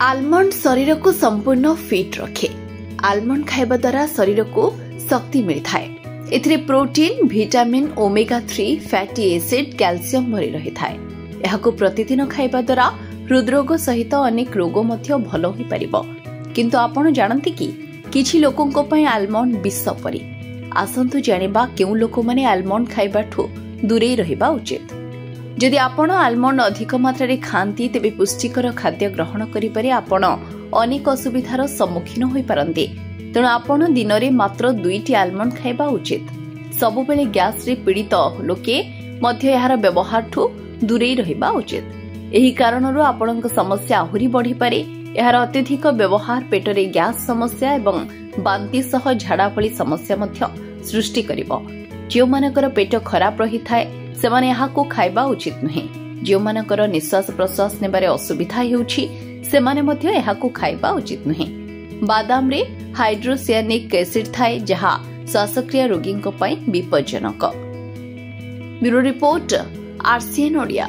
Almond शरीर को संपूर्ण फिट रखे। आलमंड खाइबा द्वारा शरीर को शक्ति मिलता है। एथिरे protein, vitamin, omega 3 fatty acid, calcium भरी रही थाए। यहाको प्रतिदिन खाइबा द्वारा हृदरोग सहित अनेक रोग मध्य भल होई परिबो। किंतु आपण जानती कि किछि लोकंको पय आलमंड विष परी। आसंतु जानिबा केउ लोक माने आलमंड खाइबाठु दूरे रहिबा उचित। जदि आपण आलमंड अधिक मात्रा रे खांती तेबे पुष्टिकर खाद्य ग्रहण करिपारे आपण अनेक असुविधार सम्मुखीन होई पारंती। तेणु आपण दिन रे मात्र 2टी आलमंड खाइबा उचित। सबु बेले गैस रे पीड़ित लोके मध्य यार व्यवहार ठु दूरे रहिबा उचित। एही कारणरू आपणक समस्या आहुरी बढ़ी पारे। यार अत्यधिक व्यवहार पेटरे गैस समस्या एवं बांती सह झाड़ा भली समस्या मध्य सृष्टि करिवो। जो मानकर पेट खराब रही थाए सेमाने याहाको खाइबा उचित नुहे। जो मानकर निश्वास प्रश्वास नेबारे असुविधा हेउछि सेमाने मध्य याहाको खाइबा उचित नुहे। बादाम रे हाइड्रोसियानिक एसिड थाए जहा श्वासक्रिया रोगींको पई विपज्जनक। Bureau report, RCN Odia.